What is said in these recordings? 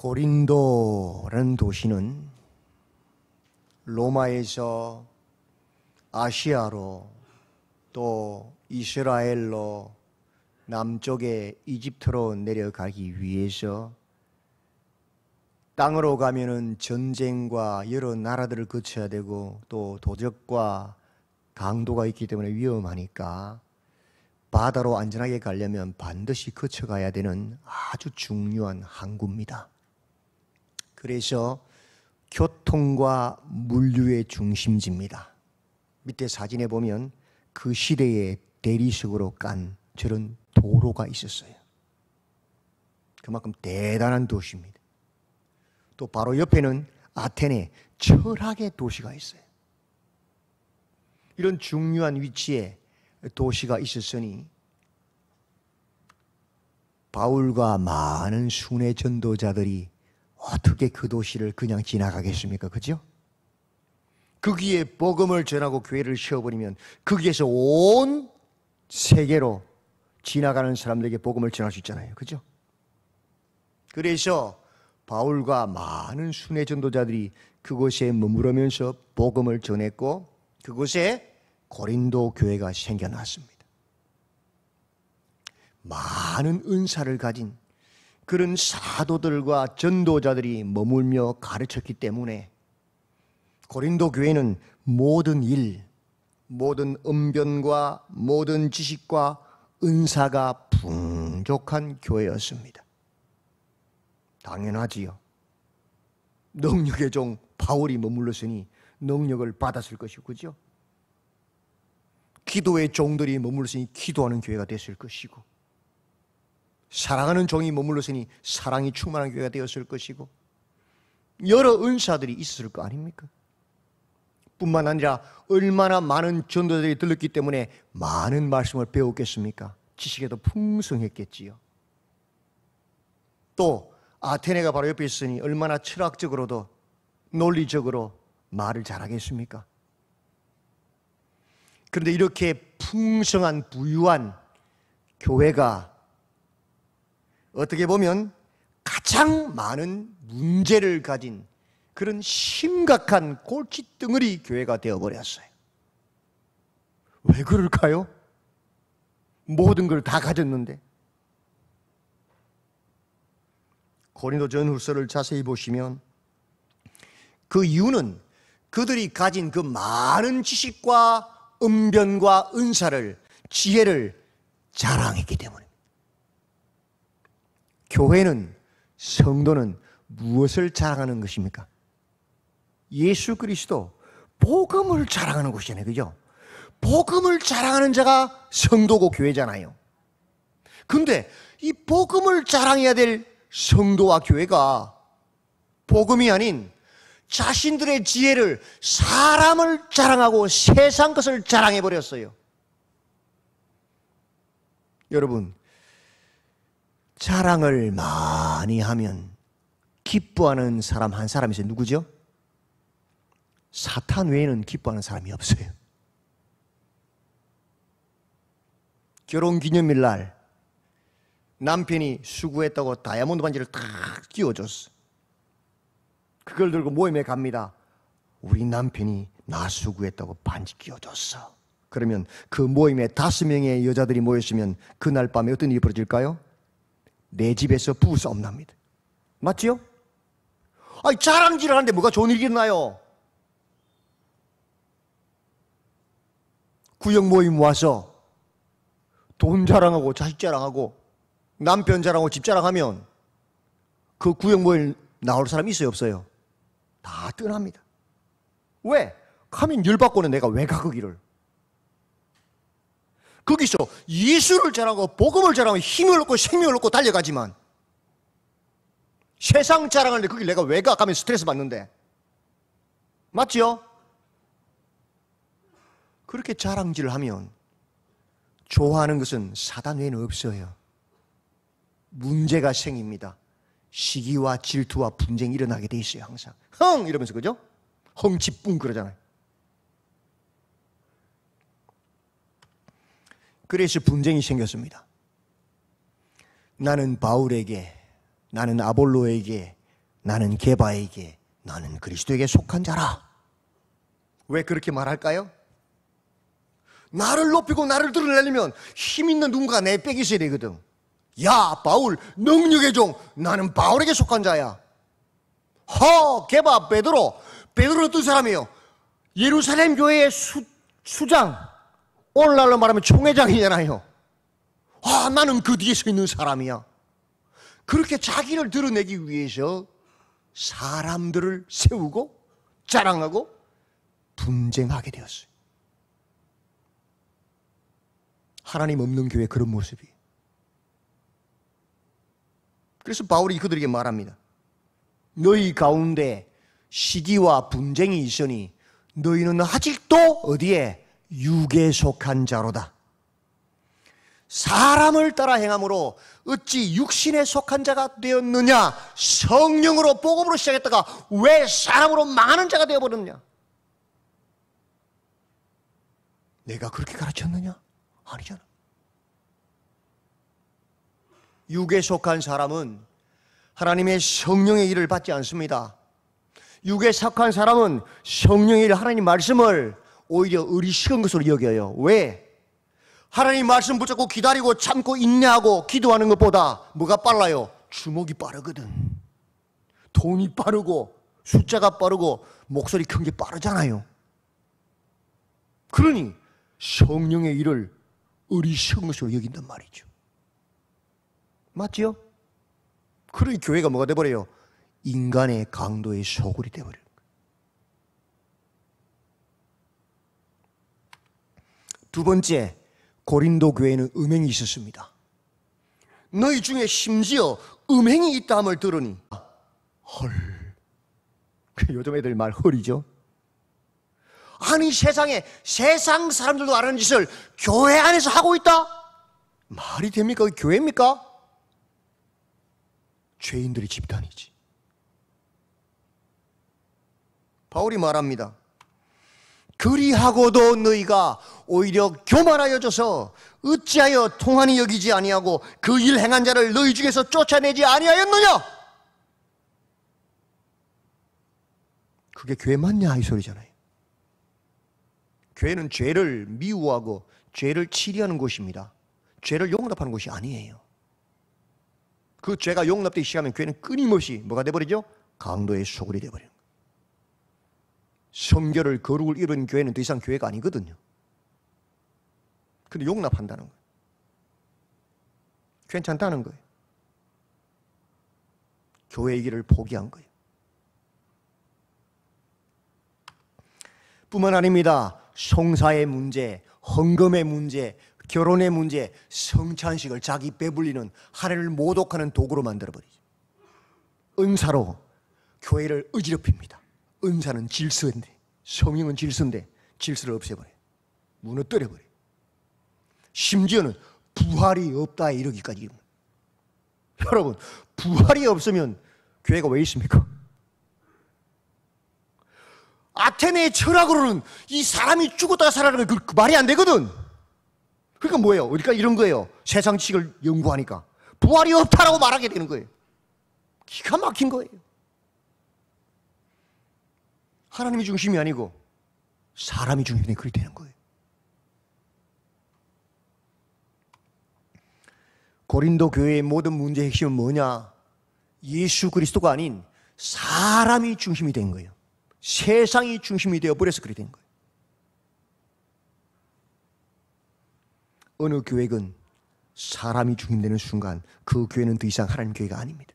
고린도라는 도시는 로마에서 아시아로 또 이스라엘로 남쪽에 이집트로 내려가기 위해서 땅으로 가면은 전쟁과 여러 나라들을 거쳐야 되고 또 도적과 강도가 있기 때문에 위험하니까 바다로 안전하게 가려면 반드시 거쳐가야 되는 아주 중요한 항구입니다. 그래서 교통과 물류의 중심지입니다. 밑에 사진에 보면 그 시대의 대리석으로 깐 저런 도로가 있었어요. 그만큼 대단한 도시입니다. 또 바로 옆에는 아테네 철학의 도시가 있어요. 이런 중요한 위치에 도시가 있었으니 바울과 많은 순회 전도자들이 어떻게 그 도시를 그냥 지나가겠습니까? 그죠? 거기에 복음을 전하고 교회를 세워버리면 거기에서 온 세계로 지나가는 사람들에게 복음을 전할 수 있잖아요. 그죠? 그래서 바울과 많은 순회 전도자들이 그곳에 머무르면서 복음을 전했고 그곳에 고린도 교회가 생겨났습니다. 많은 은사를 가진 그런 사도들과 전도자들이 머물며 가르쳤기 때문에 고린도 교회는 모든 일, 모든 언변과 모든 지식과 은사가 풍족한 교회였습니다. 당연하지요. 능력의 종 바울이 머물렀으니 능력을 받았을 것이고, 그죠? 기도의 종들이 머물렀으니 기도하는 교회가 됐을 것이고, 사랑하는 종이 머물렀으니 사랑이 충만한 교회가 되었을 것이고, 여러 은사들이 있었을 거 아닙니까? 뿐만 아니라 얼마나 많은 전도자들이 들렸기 때문에 많은 말씀을 배웠겠습니까? 지식에도 풍성했겠지요. 또 아테네가 바로 옆에 있으니 얼마나 철학적으로도 논리적으로 말을 잘하겠습니까? 그런데 이렇게 풍성한 부유한 교회가 어떻게 보면 가장 많은 문제를 가진 그런 심각한 골칫덩어리 교회가 되어버렸어요. 왜 그럴까요? 모든 걸 다 가졌는데. 고린도 전후서를 자세히 보시면 그 이유는 그들이 가진 그 많은 지식과 언변과 은사를, 지혜를 자랑했기 때문입니다. 교회는, 성도는 무엇을 자랑하는 것입니까? 예수 그리스도, 복음을 자랑하는 것이잖아요. 그죠? 복음을 자랑하는 자가 성도고 교회잖아요. 근데 이 복음을 자랑해야 될 성도와 교회가 복음이 아닌 자신들의 지혜를, 사람을 자랑하고 세상 것을 자랑해버렸어요. 여러분, 자랑을 많이 하면 기뻐하는 사람 한 사람이 있어요. 누구죠? 사탄 외에는 기뻐하는 사람이 없어요. 결혼기념일 날 남편이 수고했다고 다이아몬드 반지를 탁 끼워줬어. 그걸 들고 모임에 갑니다. 우리 남편이 나 수고했다고 반지 끼워줬어. 그러면 그 모임에 5명의 여자들이 모였으면 그날 밤에 어떤 일이 벌어질까요? 내 집에서 부부싸움 납니다. 맞지요? 아니, 자랑질을 하는데 뭐가 좋은 일이 있나요? 구역 모임 와서 돈 자랑하고 자식 자랑하고 남편 자랑하고 집 자랑하면 그 구역 모임 나올 사람이 있어요, 없어요? 다 떠납니다. 왜? 가면 열받고는 내가 왜 가 거기를? 거기서 예수를 자랑하고 복음을 자랑하고 힘을 얻고 생명을 얻고 달려가지만 세상 자랑하는데 거기 내가 왜 가? 가면 스트레스 받는데. 맞죠? 그렇게 자랑질을 하면 좋아하는 것은 사단 외에는 없어요. 문제가 생깁니다. 시기와 질투와 분쟁이 일어나게 돼 있어요. 항상 흥! 이러면서, 그죠? 헝치뿡 그러잖아요. 그래서 분쟁이 생겼습니다. 나는 바울에게, 나는 아볼로에게 나는 게바에게, 나는 그리스도에게 속한 자라. 왜 그렇게 말할까요? 나를 높이고 나를 드러내려면 힘 있는 누군가 내 백이 있어야 되거든. 야, 바울, 능력의 종, 나는 바울에게 속한 자야. 게바, 베드로는 어떤 사람이에요? 예루살렘 교회의 수장, 오늘날로 말하면 총회장이잖아요. 나는 그 뒤에 서 있는 사람이야. 그렇게 자기를 드러내기 위해서 사람들을 세우고 자랑하고 분쟁하게 되었어요. 하나님 없는 교회 그런 모습이. 그래서 바울이 그들에게 말합니다. 너희 가운데 시기와 분쟁이 있으니 너희는 아직도 어디에? 육에 속한 자로다. 사람을 따라 행함으로 어찌 육신에 속한 자가 되었느냐? 성령으로 복음으로 시작했다가 왜 사람으로 망하는 자가 되어버렸느냐? 내가 그렇게 가르쳤느냐? 아니잖아. 육에 속한 사람은 하나님의 성령의 일을 받지 않습니다. 육에 속한 사람은 성령의 일, 하나님 말씀을 오히려 의리식은 것으로 여겨요. 왜? 하나님 말씀 붙잡고 기다리고 참고 인내하고 기도하는 것보다 뭐가 빨라요? 주먹이 빠르거든. 돈이 빠르고 숫자가 빠르고 목소리 큰 게 빠르잖아요. 그러니 성령의 일을 의리식은 것으로 여긴단 말이죠. 맞지요? 그러니 교회가 뭐가 돼버려요? 인간의 강도의 소굴이 돼버려요. 두 번째, 고린도 교회는 음행이 있었습니다. 너희 중에 심지어 음행이 있다 함을 들으니 헐, 요즘 애들 말 헐이죠. 아니 세상 사람들도 안 하는 짓을 교회 안에서 하고 있다? 말이 됩니까? 교회입니까? 죄인들의 집단이지. 바울이 말합니다. 그리하고도 너희가 오히려 교만하여져서 어찌하여 통한이 여기지 아니하고 그 일 행한 자를 너희 중에서 쫓아내지 아니하였느냐? 그게 교회 맞냐 이 소리잖아요. 교회는 죄를 미워하고 죄를 치리하는 곳입니다. 죄를 용납하는 곳이 아니에요. 그 죄가 용납되기 시작하면 교회는 끊임없이 뭐가 돼버리죠? 강도의 소굴이 돼버려요. 성결을 거룩을 이룬 교회는 더 이상 교회가 아니거든요. 근데 용납한다는 거예요. 괜찮다는 거예요. 교회의 길을 포기한 거예요. 뿐만 아닙니다. 송사의 문제, 헌금의 문제, 결혼의 문제, 성찬식을 자기 배불리는 하나님을 모독하는 도구로 만들어버리죠. 은사로 교회를 어지럽힙니다. 은사는 질서인데, 성령은 질서인데 질서를 없애버려요. 무너뜨려버려요. 심지어는 부활이 없다 이러기까지. 여러분, 부활이 없으면 교회가 왜 있습니까? 아테네의 철학으로는 이 사람이 죽었다가 살아나는 그 말이 안 되거든. 그러니까 뭐예요? 그러니까 이런 거예요. 세상 지식을 연구하니까 부활이 없다라고 말하게 되는 거예요. 기가 막힌 거예요. 하나님이 중심이 아니고 사람이 중심이 그렇게 되는 거예요. 고린도 교회의 모든 문제의 핵심은 뭐냐? 예수 그리스도가 아닌 사람이 중심이 된 거예요. 세상이 중심이 되어버려서 그렇게 된 거예요. 어느 교회건 사람이 중심되는 순간 그 교회는 더 이상 하나님 교회가 아닙니다.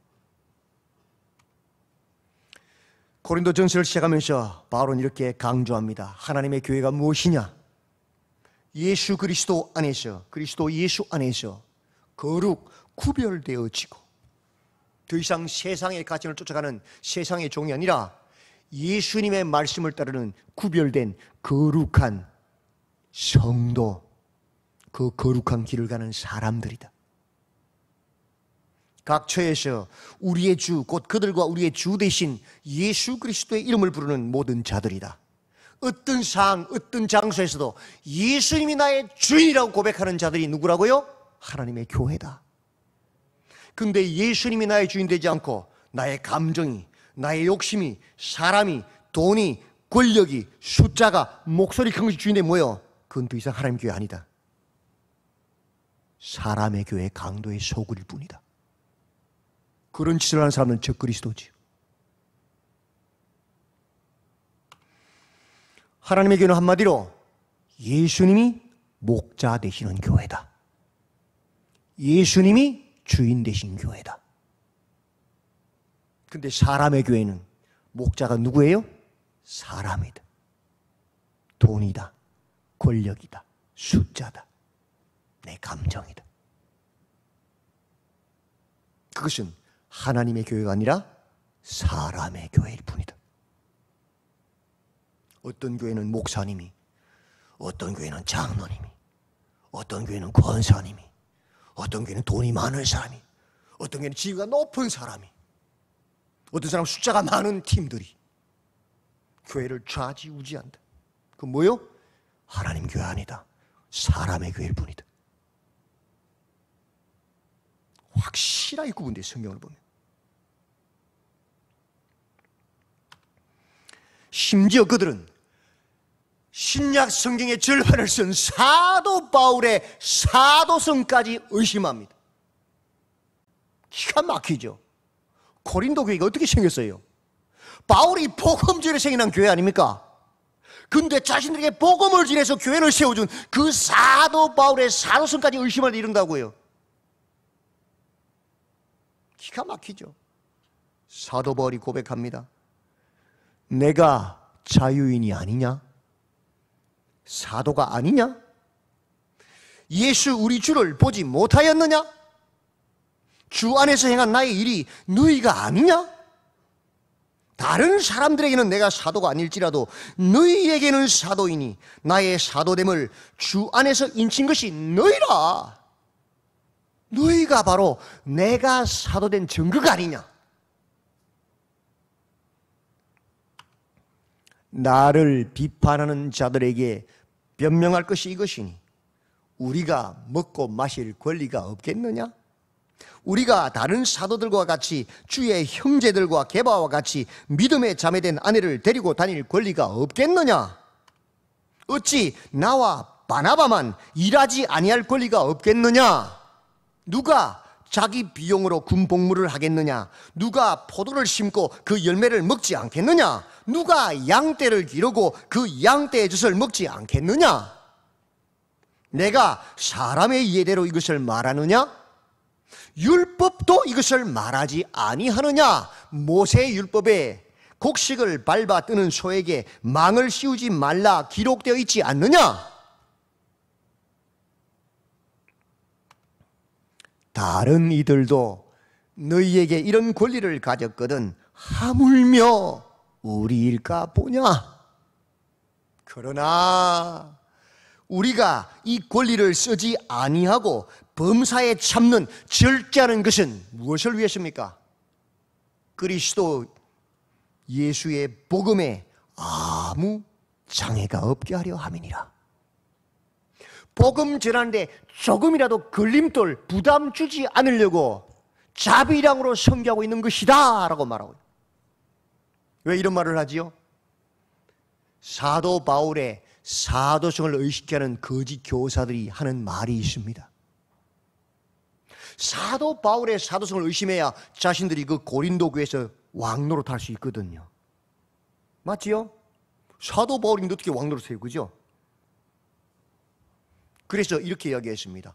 고린도 전서를 시작하면서 바울은 이렇게 강조합니다. 하나님의 교회가 무엇이냐? 예수 그리스도 안에서, 그리스도 예수 안에서 거룩 구별되어지고 더 이상 세상의 가치를 쫓아가는 세상의 종이 아니라 예수님의 말씀을 따르는 구별된 거룩한 성도, 그 거룩한 길을 가는 사람들이다. 각 처에서 우리의 주, 곧 그들과 우리의 주 대신 예수 그리스도의 이름을 부르는 모든 자들이다. 어떤 상, 어떤 장소에서도 예수님이 나의 주인이라고 고백하는 자들이 누구라고요? 하나님의 교회다. 근데 예수님이 나의 주인 되지 않고 나의 감정이, 나의 욕심이, 사람이, 돈이, 권력이, 숫자가, 목소리 큰 것이 주인데 뭐예요? 그건 더 이상 하나님 교회 아니다. 사람의 교회 강도의 소굴일 뿐이다. 그런 짓을 하는 사람은 적그리스도지요. 하나님의 교회는 한마디로 예수님이 목자 되시는 교회다. 예수님이 주인 되신 교회다. 근데 사람의 교회는 목자가 누구예요? 사람이다. 돈이다. 권력이다. 숫자다. 내 감정이다. 그것은 하나님의 교회가 아니라 사람의 교회일 뿐이다. 어떤 교회는 목사님이, 어떤 교회는 장로님이, 어떤 교회는 권사님이, 어떤 교회는 돈이 많은 사람이, 어떤 교회는 지위가 높은 사람이, 어떤 사람은 숫자가 많은 팀들이 교회를 좌지우지한다. 그건 뭐요? 하나님 교회 아니다. 사람의 교회일 뿐이다. 확실하게 구분돼요. 성경을 보면. 심지어 그들은 신약 성경의 절반을 쓴 사도 바울의 사도성까지 의심합니다. 기가 막히죠. 고린도 교회가 어떻게 생겼어요? 바울이 복음 전에 생겨난 교회 아닙니까? 근데 자신들에게 복음을 전해서 교회를 세워준 그 사도 바울의 사도성까지 의심을 이룬다고요. 기가 막히죠. 사도 바울이 고백합니다. 내가 자유인이 아니냐? 사도가 아니냐? 예수 우리 주를 보지 못하였느냐? 주 안에서 행한 나의 일이 너희가 아니냐? 다른 사람들에게는 내가 사도가 아닐지라도 너희에게는 사도이니 나의 사도됨을 주 안에서 인친 것이 너희라. 너희가 바로 내가 사도된 증거가 아니냐? 나를 비판하는 자들에게 변명할 것이 이것이니 우리가 먹고 마실 권리가 없겠느냐? 우리가 다른 사도들과 같이 주의 형제들과 게바와 같이 믿음에 자매된 아내를 데리고 다닐 권리가 없겠느냐? 어찌 나와 바나바만 일하지 아니할 권리가 없겠느냐? 누가 자기 비용으로 군복무를 하겠느냐? 누가 포도를 심고 그 열매를 먹지 않겠느냐? 누가 양떼를 기르고 그 양떼의 젖을 먹지 않겠느냐? 내가 사람의 예대로 이것을 말하느냐? 율법도 이것을 말하지 아니하느냐? 모세의 율법에 곡식을 밟아 뜨는 소에게 망을 씌우지 말라 기록되어 있지 않느냐? 다른 이들도 너희에게 이런 권리를 가졌거든 하물며 우리일까 보냐? 그러나 우리가 이 권리를 쓰지 아니하고 범사에 참는 절제하는 것은 무엇을 위해서입니까? 그리스도 예수의 복음에 아무 장애가 없게 하려 함이니라. 복음 전하는데 조금이라도 걸림돌, 부담 주지 않으려고 자비량으로 선교하고 있는 것이다 라고 말하고. 왜 이런 말을 하지요? 사도 바울의 사도성을 의식케 하는 거짓 교사들이 하는 말이 있습니다. 사도 바울의 사도성을 의심해야 자신들이 그 고린도 교회에서 왕노릇 할 수 있거든요. 맞지요? 사도 바울인데 어떻게 왕노릇해요? 그죠? 그래서 이렇게 이야기했습니다.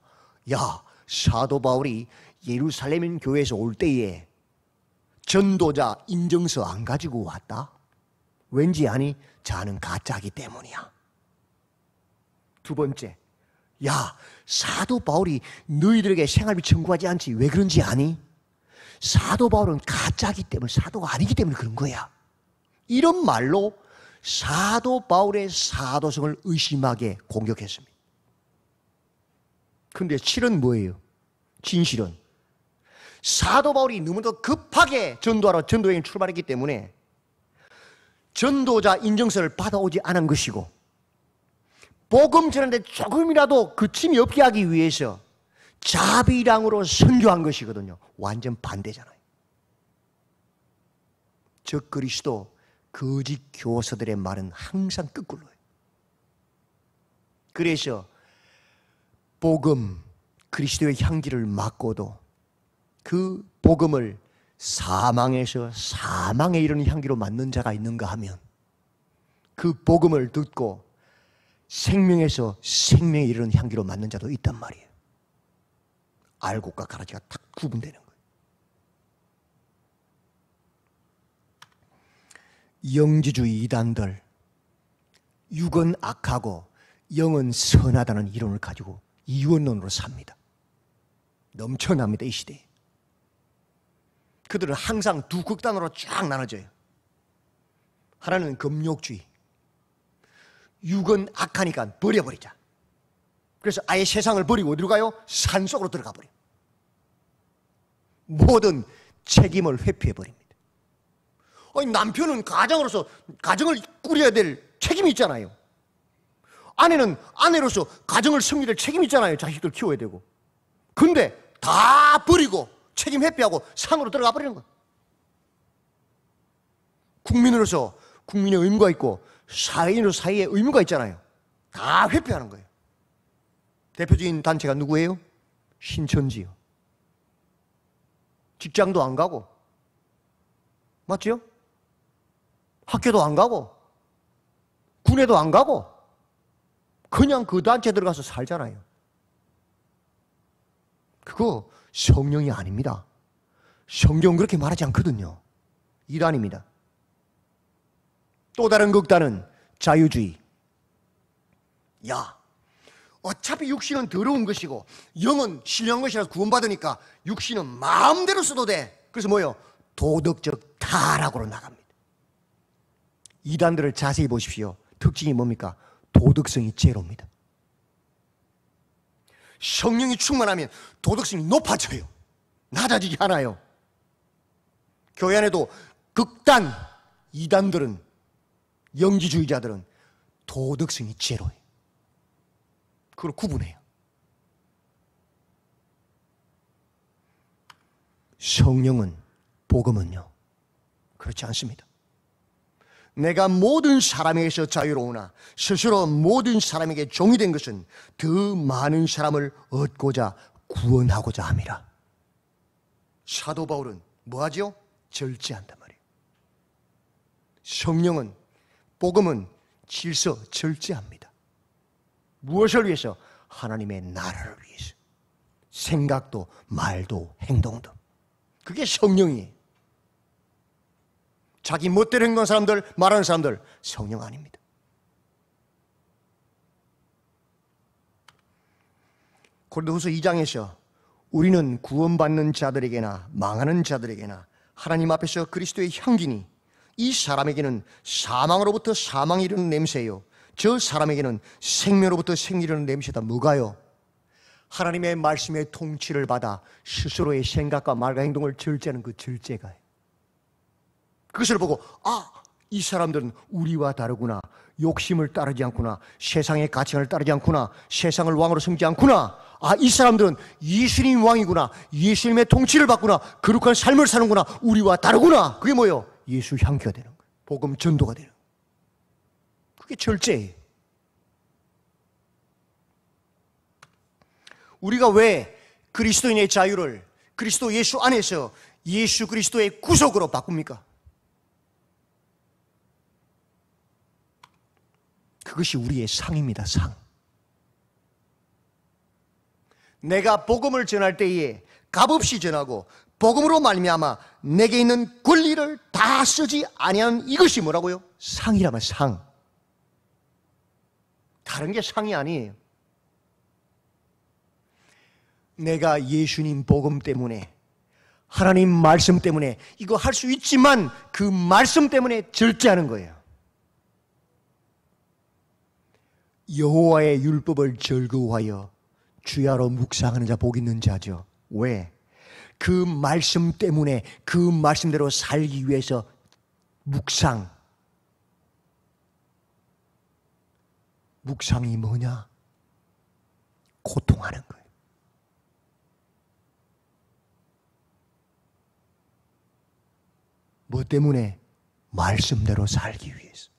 야, 사도 바울이 예루살렘 교회에서 올 때에 전도자 인증서 안 가지고 왔다? 왠지 아니? 자는 가짜기 때문이야. 두 번째, 야, 사도 바울이 너희들에게 생활비 청구하지 않지? 왜 그런지 아니? 사도 바울은 가짜기 때문에, 사도가 아니기 때문에 그런 거야. 이런 말로 사도 바울의 사도성을 의심하게 공격했습니다. 그런데 실은 뭐예요? 진실은 사도 바울이 너무도 급하게 전도하러 전도여행 출발했기 때문에 전도자 인증서를 받아오지 않은 것이고, 복음 전하는데 조금이라도 그침이 없게 하기 위해서 자비량으로 선교한 것이거든요. 완전 반대잖아요. 적 그리스도, 거짓 교사들의 말은 항상 거꾸로예요. 그래서 복음, 그리스도의 향기를 맡고도 그 복음을 사망에서 사망에 이르는 향기로 맡는 자가 있는가 하면 그 복음을 듣고 생명에서 생명에 이르는 향기로 맡는 자도 있단 말이에요. 알곡과 가라지가 딱 구분되는 거예요. 영지주의 이단들, 육은 악하고 영은 선하다는 이론을 가지고 이원론으로 삽니다. 넘쳐납니다, 이 시대에. 그들은 항상 두 극단으로 쫙 나눠져요. 하나는 금욕주의. 육은 악하니까 버려버리자. 그래서 아예 세상을 버리고 어디로 가요? 산속으로 들어가 버려요. 모든 책임을 회피해버립니다. 아니, 남편은 가장으로서 가정을 꾸려야 될 책임이 있잖아요. 아내는 아내로서 가정을 섬기될 책임이 있잖아요. 자식들 키워야 되고. 근데 다 버리고 책임 회피하고 산으로 들어가 버리는 거예요. 국민으로서 국민의 의무가 있고 사회인으로서 사회의 의무가 있잖아요. 다 회피하는 거예요. 대표적인 단체가 누구예요? 신천지요. 직장도 안 가고, 맞죠? 학교도 안 가고, 군에도 안 가고, 그냥 그 단체 들어가서 살잖아요. 그거 성령이 아닙니다. 성경은 그렇게 말하지 않거든요. 이단입니다. 또 다른 극단은 자유주의. 야, 어차피 육신은 더러운 것이고 영은 신령한 것이라서 구원받으니까 육신은 마음대로 써도 돼. 그래서 뭐예요? 도덕적 타락으로 나갑니다. 이단들을 자세히 보십시오. 특징이 뭡니까? 도덕성이 제로입니다. 성령이 충만하면 도덕성이 높아져요. 낮아지지 않아요. 교회 안에도 극단 이단들은, 영지주의자들은 도덕성이 제로예요. 그걸 구분해요. 성령은, 복음은요, 그렇지 않습니다. 내가 모든 사람에게서 자유로우나 스스로 모든 사람에게 종이 된 것은 더 많은 사람을 얻고자 구원하고자 함이라. 사도 바울은 뭐하죠? 절제한단 말이에요. 성령은, 복음은 질서 절제합니다. 무엇을 위해서? 하나님의 나라를 위해서. 생각도 말도 행동도. 그게 성령이에요. 자기 멋대로 행동하는 사람들, 말하는 사람들, 성령 아닙니다. 고린도후서 2장에서 우리는 구원받는 자들에게나 망하는 자들에게나 하나님 앞에서 그리스도의 향기니 이 사람에게는 사망으로부터 사망이 이르는 냄새요, 저 사람에게는 생명으로부터 생명이 이르는 냄새다. 뭐가요? 하나님의 말씀의 통치를 받아 스스로의 생각과 말과 행동을 절제하는 그 절제가요. 그것을 보고 이 사람들은 우리와 다르구나. 욕심을 따르지 않구나. 세상의 가치관을 따르지 않구나. 세상을 왕으로 섬기지 않구나. 이 사람들은 예수님 왕이구나. 예수님의 통치를 받구나. 거룩한 삶을 사는구나. 우리와 다르구나. 그게 뭐예요? 예수 향기가 되는 거예요. 복음 전도가 되는 거예요. 그게 절제예요. 우리가 왜 그리스도인의 자유를 그리스도 예수 안에서 예수 그리스도의 구속으로 바꿉니까? 그것이 우리의 상입니다. 상. 내가 복음을 전할 때에 값없이 전하고 복음으로 말미암아 내게 있는 권리를 다 쓰지 아니하는 이것이 뭐라고요? 상이라면 상. 다른 게 상이 아니에요. 내가 예수님 복음 때문에, 하나님 말씀 때문에 이거 할 수 있지만 그 말씀 때문에 절제하는 거예요. 여호와의 율법을 즐거워하여 주야로 묵상하는 자 복 있는 자죠. 왜? 그 말씀 때문에 그 말씀대로 살기 위해서 묵상이 뭐냐? 고통하는 거예요. 뭐 때문에? 말씀대로 살기 위해서.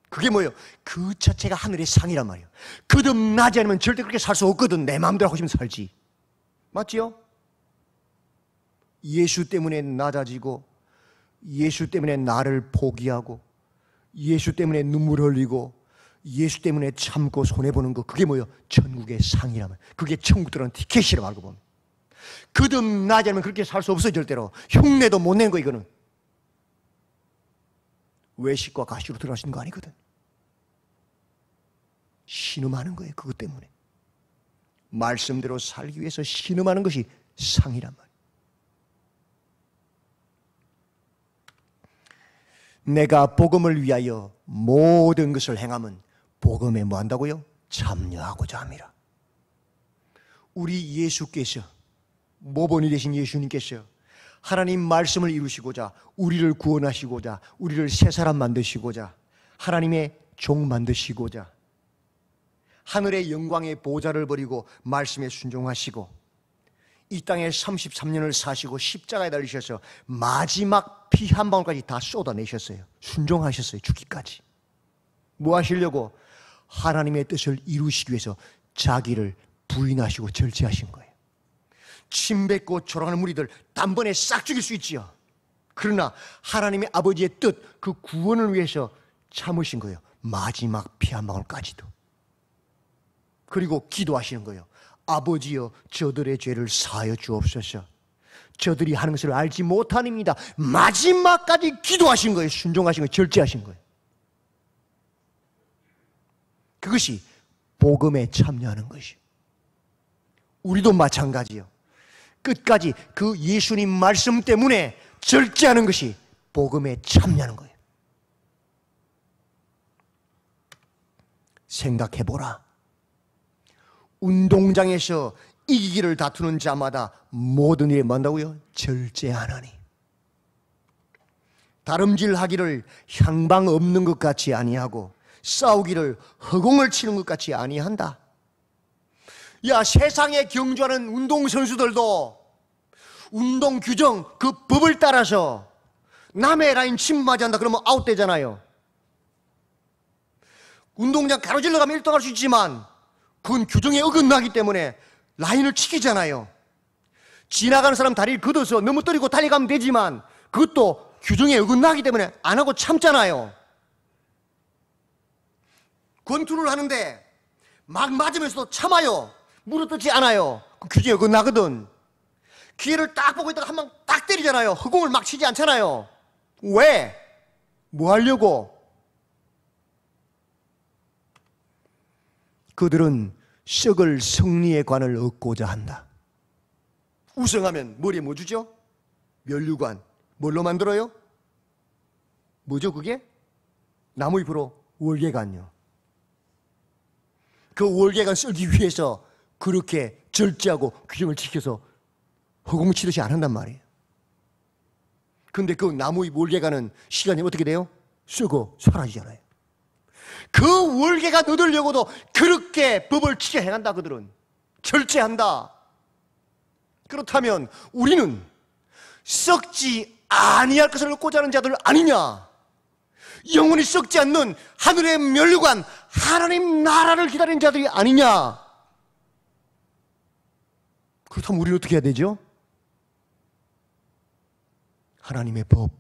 그게 뭐예요? 그 자체가 하늘의 상이란 말이에요. 거듭나지 않으면 절대 그렇게 살 수 없거든. 내 마음대로 하고 싶으면 살지. 맞지요? 예수 때문에 낮아지고, 예수 때문에 나를 포기하고, 예수 때문에 눈물 흘리고, 예수 때문에 참고 손해보는 거, 그게 뭐예요? 천국의 상이라면. 그게 천국 들어가는 티켓이라고 알고 보면. 거듭나지 않으면 그렇게 살 수 없어요. 절대로. 흉내도 못 내는 거. 이거는 외식과 가시로 들어가시는 거 아니거든. 신음하는 거예요. 그것 때문에. 말씀대로 살기 위해서 신음하는 것이 상이란 말이에요. 내가 복음을 위하여 모든 것을 행함은 복음에 뭐 한다고요? 참여하고자 함이라. 우리 예수께서, 모본이 되신 예수님께서 하나님 말씀을 이루시고자, 우리를 구원하시고자, 우리를 새 사람 만드시고자, 하나님의 종 만드시고자, 하늘의 영광의 보좌를 버리고 말씀에 순종하시고, 이 땅에 33년을 사시고 십자가에 달리셔서 마지막 피 한 방울까지 다 쏟아내셨어요. 순종하셨어요. 죽기까지. 뭐 하시려고? 하나님의 뜻을 이루시기 위해서 자기를 부인하시고 절제하신 거예요. 침 뱉고 졸아가는 무리들 단번에 싹 죽일 수 있지요. 그러나 하나님의 아버지의 뜻, 그 구원을 위해서 참으신 거예요. 마지막 피 한 방울까지도. 그리고 기도하시는 거예요. 아버지여, 저들의 죄를 사하여 주옵소서. 저들이 하는 것을 알지 못하니이다. 마지막까지 기도하신 거예요. 순종하신 거예요. 절제하신 거예요. 그것이 복음에 참여하는 것이에요. 우리도 마찬가지예요. 끝까지 그 예수님 말씀 때문에 절제하는 것이 복음에 참여하는 거예요. 생각해보라. 운동장에서 이기기를 다투는 자마다 모든 일에 뭐한다고요? 절제하나니. 다름질하기를 향방 없는 것 같이 아니하고, 싸우기를 허공을 치는 것 같이 아니한다. 야, 세상에 경주하는 운동선수들도 운동 규정, 그 법을 따라서 남의 라인 침범하지 그러면 아웃되잖아요. 운동장 가로질러 가면 1등 할 수 있지만 그건 규정에 어긋나기 때문에 라인을 치기잖아요. 지나가는 사람 다리를 걷어서 넘어뜨리고 달려가면 되지만 그것도 규정에 어긋나기 때문에 안 하고 참잖아요. 권투를 하는데 막 맞으면서도 참아요. 물어뜯지 않아요. 그 규정에 어긋나거든. 기회를 딱 보고 있다가 한 방 딱 때리잖아요. 허공을 막 치지 않잖아요. 왜? 뭐 하려고? 그들은 썩을 승리의 관을 얻고자 한다. 우승하면 머리에 뭐 주죠? 면류관. 뭘로 만들어요? 뭐죠 그게? 나무 잎으로 월계관요. 그 월계관 쓰기 위해서 그렇게 절제하고 규정을 지켜서 허공 치듯이 안 한단 말이에요. 근데 그 나무잎 월계관은 시간이 어떻게 돼요? 썩어 사라지잖아요. 그 월계가 얻으려고도 그렇게 법을 지켜 행한다. 그들은 절제한다. 그렇다면 우리는 썩지 아니할 것을 얻고자 하는 자들 아니냐? 영원히 썩지 않는 하늘의 면류관 하나님 나라를 기다리는 자들이 아니냐? 그렇다면 우리는 어떻게 해야 되죠? 하나님의 법,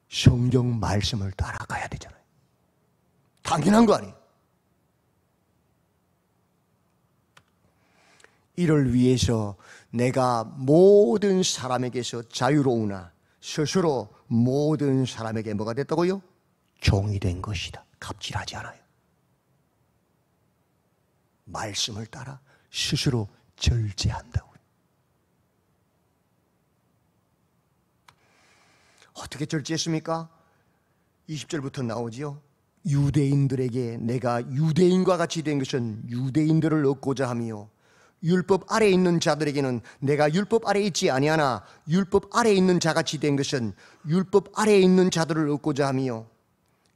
성경 말씀을 따라가야 되잖아요. 당연한 거 아니에요. 이를 위해서 내가 모든 사람에게서 자유로우나 스스로 모든 사람에게 뭐가 됐다고요? 종이 된 것이다. 갑질하지 않아요. 말씀을 따라 스스로 절제한다고요. 어떻게 절제했습니까? 20절부터 나오지요. 유대인들에게 내가 유대인과 같이 된 것은 유대인들을 얻고자 하며, 율법 아래에 있는 자들에게는 내가 율법 아래에 있지 아니하나 율법 아래에 있는 자같이 된 것은 율법 아래에 있는 자들을 얻고자 하며,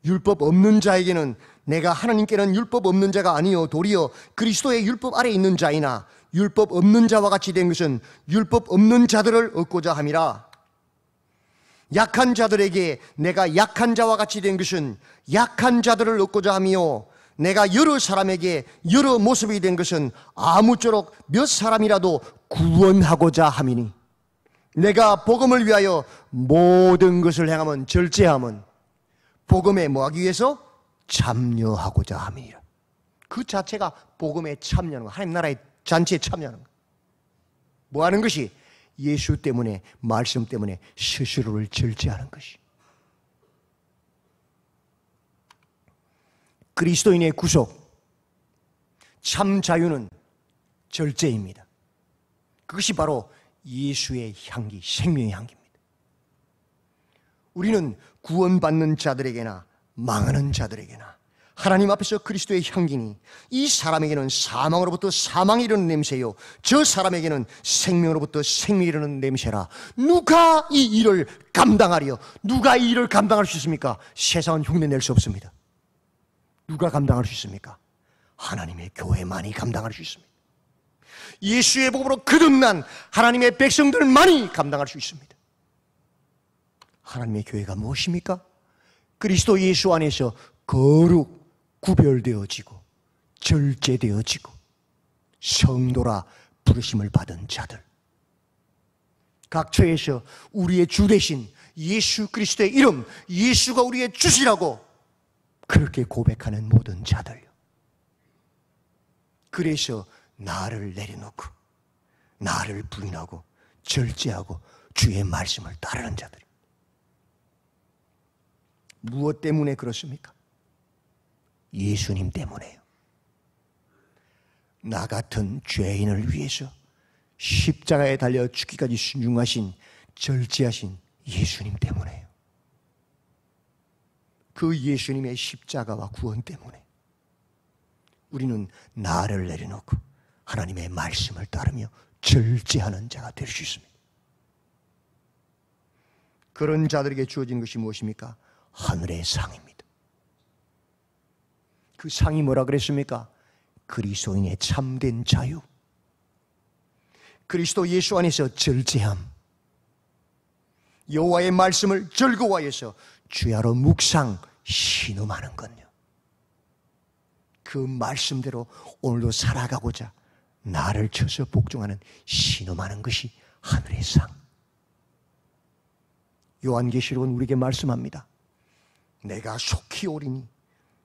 율법 없는 자에게는 내가 하나님께는 율법 없는 자가 아니요 도리어 그리스도의 율법 아래에 있는 자이나 율법 없는 자와 같이 된 것은 율법 없는 자들을 얻고자 함이라. 약한 자들에게 내가 약한 자와 같이 된 것은 약한 자들을 얻고자 하며, 내가 여러 사람에게 여러 모습이 된 것은 아무쪼록 몇 사람이라도 구원하고자 함이니, 내가 복음을 위하여 모든 것을 행하면 절제함은 복음에 뭐하기 위해서? 참여하고자 함이니라. 그 자체가 복음에 참여하는 거, 하나님 나라의 잔치에 참여하는 거. 뭐 하는 것이? 예수 때문에, 말씀 때문에 스스로를 절제하는 것이. 그리스도인의 구속, 참 자유는 절제입니다. 그것이 바로 예수의 향기, 생명의 향기입니다. 우리는 구원받는 자들에게나 망하는 자들에게나 하나님 앞에서 그리스도의 향기니, 이 사람에게는 사망으로부터 사망이 이르는 냄새요, 저 사람에게는 생명으로부터 생명이 이르는 냄새라. 누가 이 일을 감당하리요? 누가 이 일을 감당할 수 있습니까? 세상은 흉내낼 수 없습니다. 누가 감당할 수 있습니까? 하나님의 교회만이 감당할 수 있습니다. 예수의 복음으로 거듭난 하나님의 백성들만이 감당할 수 있습니다. 하나님의 교회가 무엇입니까? 그리스도 예수 안에서 거룩 구별되어지고 절제되어지고 성도라 부르심을 받은 자들, 각 처에서 우리의 주 대신 예수 그리스도의 이름, 예수가 우리의 주시라고 그렇게 고백하는 모든 자들요. 그래서 나를 내려놓고 나를 부인하고 절제하고 주의 말씀을 따르는 자들. 무엇 때문에 그렇습니까? 예수님 때문에요. 나 같은 죄인을 위해서 십자가에 달려 죽기까지 순종하신, 절제하신 예수님 때문에요. 그 예수님의 십자가와 구원 때문에 우리는 나를 내려놓고 하나님의 말씀을 따르며 절제하는 자가 될 수 있습니다. 그런 자들에게 주어진 것이 무엇입니까? 하늘의 상입니다. 그 상이 뭐라 그랬습니까? 그리스도인의 참된 자유, 그리스도 예수 안에서 절제함, 여호와의 말씀을 즐거워해서 주야로 묵상 신음하는 건요. 그 말씀대로 오늘도 살아가고자 나를 쳐서 복종하는, 신음하는 것이 하늘의 상. 요한계시록은 우리에게 말씀합니다. 내가 속히 오리니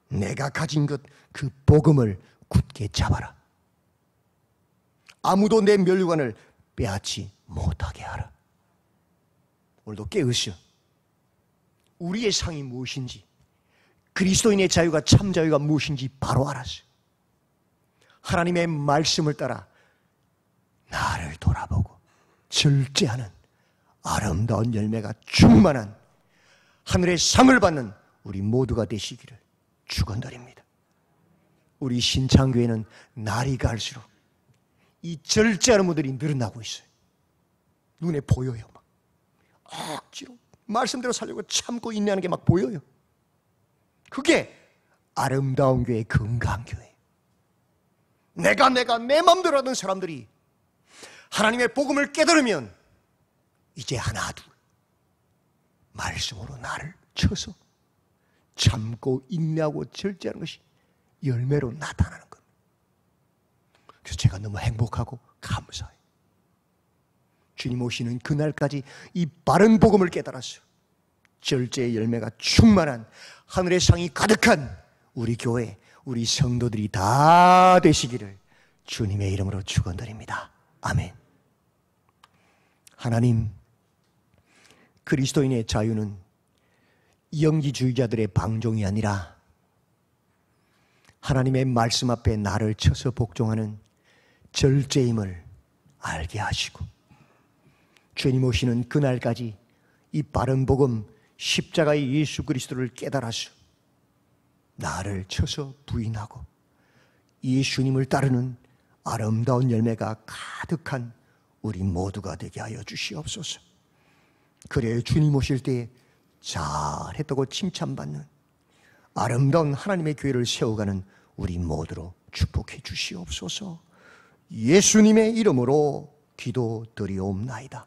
내가 가진 것 그 복음을 굳게 잡아라. 아무도 내 멸류관을 빼앗지 못하게 하라. 오늘도 깨으시오. 우리의 상이 무엇인지, 그리스도인의 자유가 참 자유가 무엇인지 바로 알았어요. 하나님의 말씀을 따라 나를 돌아보고 절제하는 아름다운 열매가 충만한 하늘의 상을 받는 우리 모두가 되시기를 축원드립니다. 우리 신창교회는 날이 갈수록 이 절제하는 분들이 늘어나고 있어요. 눈에 보여요. 막 억지로 말씀대로 살려고 참고 인내하는 게 막 보여요. 그게 아름다운 교회, 건강한 교회. 내가 내 마음대로 하던 사람들이 하나님의 복음을 깨달으면 이제 하나 둘 말씀으로 나를 쳐서 참고 인내하고 절제하는 것이 열매로 나타나는 겁니다. 그래서 제가 너무 행복하고 감사해요. 주님 오시는 그날까지 이 바른 복음을 깨달았어요. 절제의 열매가 충만한 하늘의 상이 가득한 우리 교회, 우리 성도들이 다 되시기를 주님의 이름으로 축원드립니다. 아멘. 하나님, 그리스도인의 자유는 영지주의자들의 방종이 아니라 하나님의 말씀 앞에 나를 쳐서 복종하는 절제임을 알게 하시고, 주님 오시는 그날까지 이 바른 복음 십자가의 예수 그리스도를 깨달아서 나를 쳐서 부인하고 예수님을 따르는 아름다운 열매가 가득한 우리 모두가 되게 하여 주시옵소서. 그래야 주님 오실 때에 잘했다고 칭찬받는 아름다운 하나님의 교회를 세워가는 우리 모두로 축복해 주시옵소서. 예수님의 이름으로 기도드리옵나이다.